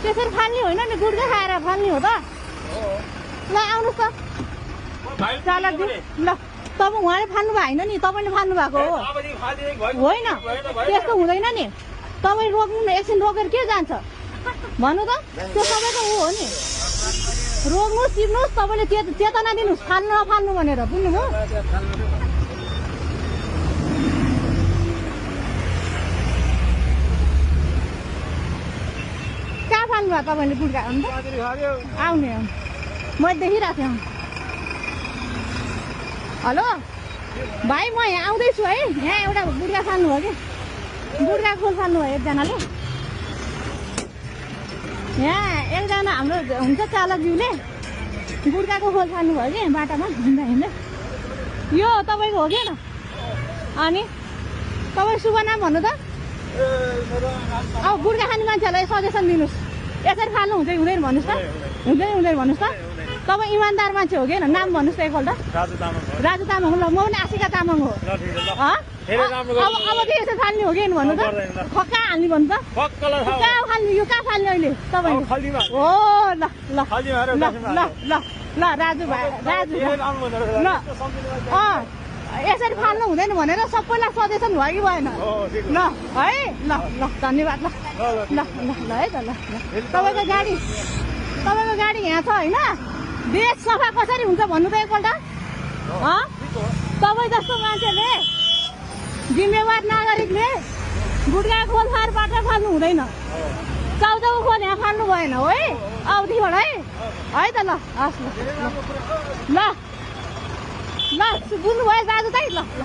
त्यसरी फाल्ने होइन नि गुड्का खाएर फाल्ने हो त ल आउनुहोस् त चालकजी ल तपाईँ उहाँले फाल्नु भएको होइन नि तपाईँले फाल्नु भएको हो होइन त्यस्तो हुँदैन नि तपाईँ रोक्नु न एकछिन रोकेर के जान्छ भन्नु त त्यो सबैको ऊ हो नि रोक्नुहोस् टिप्नुहोस् तपाईँले चेतना दिनुहोस् फाल्नु नफाल्नु भनेर बुझ्नुभयो कहाँ फाल्नु भयो तपाईँले गुड्का अन्त आउने मैले देखिरहेको थिएँ हेलो भाइ म यहाँ आउँदैछु है यहाँ एउटा गुड्का फाल्नु भयो कि गुड्का खोल फाल्नु भयो एकजनाले यहाँ एकजना हाम्रो हुन्छ चालकज्यूले गुड्काको खोल फाल्नु भयो कि बाटामा हिँड्दा हिँड्दै यो तपाईँको हो कि न अनि तपाईँ शुभ नाम भन्नु त अब गुड्का खाने मान्छेहरूलाई सजेसन दिनुहोस् यसरी फाल्नु हुन्छ हुँदैन भन्नुहोस् त हुँदैन भन्नुहोस् त तपाईँ इमान्दार मान्छे हो कि नाम भन्नुहोस् त एकपल्ट राजु तामाङ ल म पनि आशिका तामाङ हो अब चाहिँ यसरी फाल्ने हो कि भन्नु त कहाँ हाल्ने भन्नु त कहाँ फाल्ने यो कहाँ फाल्ने अहिले तपाईँले हो ल ल ल ल ल राजु भाइ राजु ल यसरी फाल्नु हुँदैन भनेर सबैलाई सजेसन भयो कि भएन ल है ल ल धन्यवाद ल ल ल ल है त ल तपाईँको गाडी यहाँ छ होइन देश सफा कसरी हुन्छ भन्नु त एकपल्ट तपाईँ जस्तो मान्छेले जिम्मेवार नागरिकले गुड्का खोल फारबाट फाल्नु हुँदैन चाउचाउ खोल यहाँ फाल्नु भएन हो है अवधिबाट है त ल हस् ल ल बुझ्नुभयो दाजु त ल ल